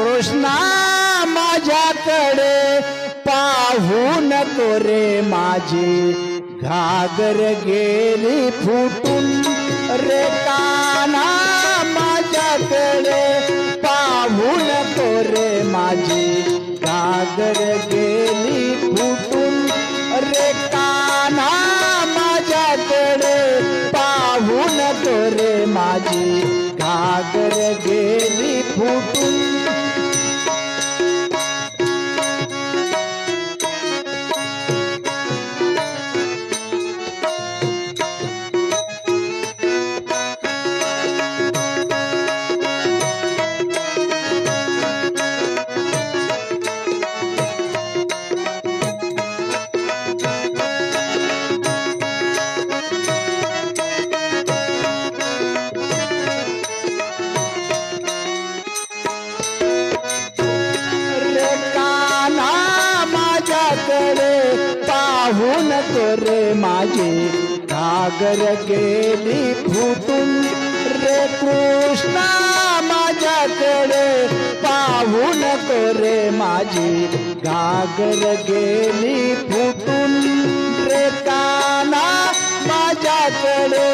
कृष्णा माझ्याकडे पाहू नको रे माझी घागर गेली फुटून रे काना माझ्याकडे पाहू नको रे माझी घागर गेली फुटून रे काना माझ्याकडे पाहू नको रे माझी घागर गेली फुटून पाहू नको रे माझी घागर गेली फुटून रे कृष्णा माझ्याकडे पाहू नको रे माझी घागर गेली फुटून रे काना माझ्याकडे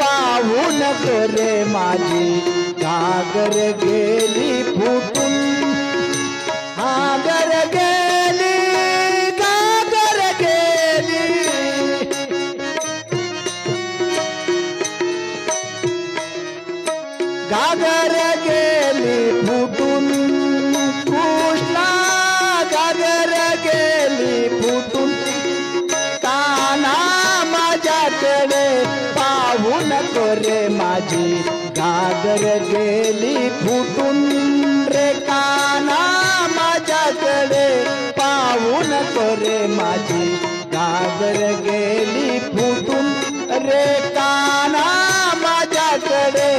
पाहू नको रे माझी घागर गेली फुटून घागर गेली घागर गेली फुटून कृष्णा घागर गेली फुटून काना माझ्याकडे पाहू नको रे माझी घागर गेली फुटून रे काना माझ्याकडे पाहू नको रे माझी घागर गेली फुटून रे काना माझ्याकडे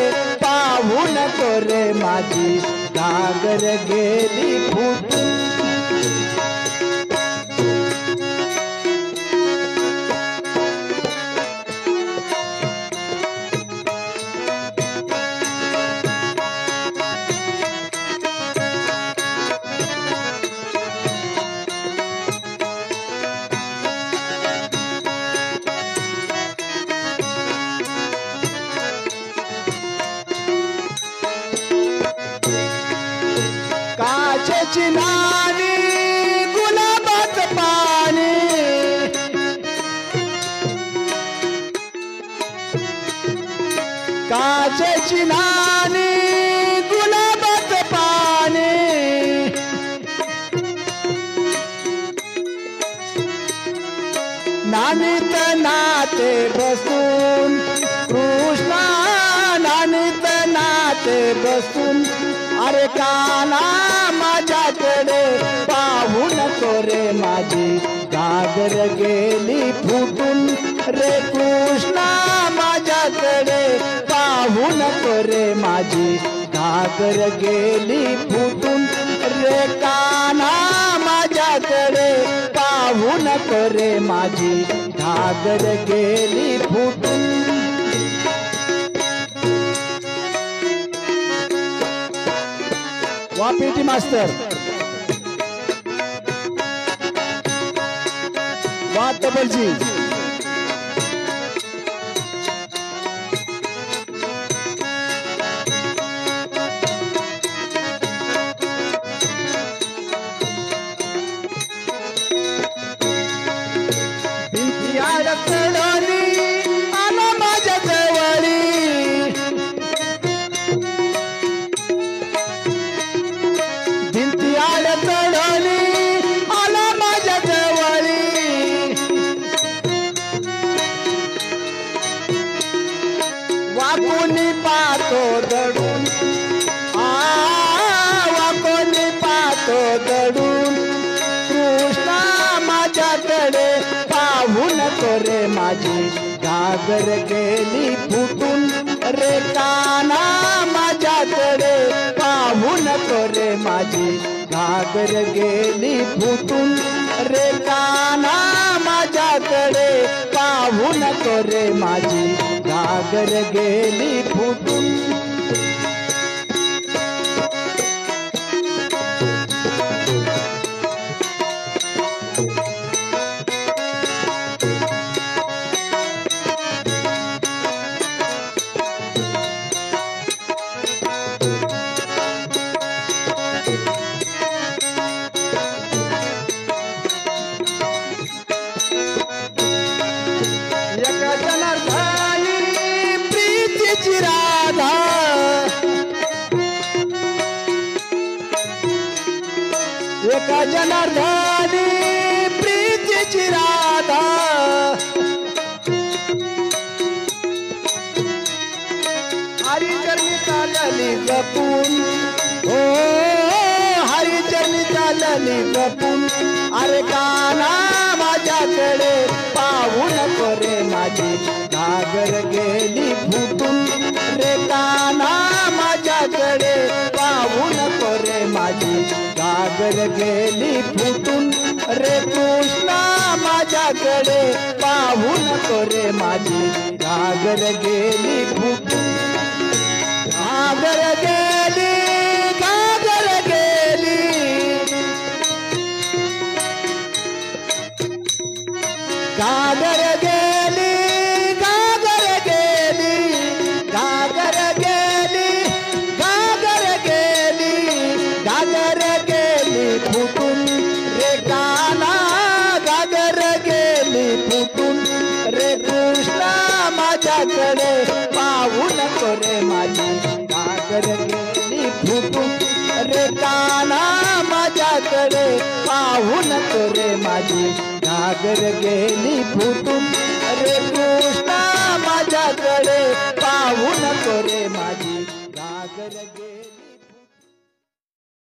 पाहू नको रे माझी घागर गेली फुटून काचेची नाणी गुलाबात पाणी काचेची नाणी गुलाबात पाणी नानीत नाते बसून कृष्णा नानीत नाते बसून अरे काना माझ्याकडे पाहू नको रे माझी घागर गेली फुटून रे कृष्णा माझ्याकडे पाहू नको रे माझी घागर गेली फुटून रे काना माझ्याकडे पाहू नको रे माझी घागर गेली फुटून वा पीटी मास्टर वा तबलजी भिंती अडचणी आला माझ्या जवळी भिंती अडचणी आला माझ्या जवळी वाकुनी पाहतो दडून वाकुनी पाहतो दडून कृष्णा माझ्याकडे पाहू नको रे माझी घागर गेली फुटून रे काना माझ्याकडे पाहू नको रे माझी घागर गेली फुटून रे काना माझ्याकडे पाहू नको रे माझी घागर गेली फुटून एका जनार्दनी प्रीतीची राधा हरिचरणी चालली जपून ओ हरिचरणी चालली जपून अरे काना माझ्याकडे पाहू नको रे माझी घागर गेली फुटून रे काना माझ्याकडे पाहू नको रे माझी घागर गेली फुटून रे कृष्णा माझ्याकडे पाहू नको रे माझी घागर गेली फुटून घागर गेली घागर गेली घागर गेली घागर गेली घागर गेली घागर गेली घागर गेली फुटून रे काना घागर गेली फुटून रे कृष्णा माझ्याकडे पाहू नको रे माझी घागर गेली फुटून रे काना माझ्याकडे पाहू नको रे माझी घागर गेली फुटून रे कृष्णा माझ्याकडे पाहू नको रे माझी घागर गेली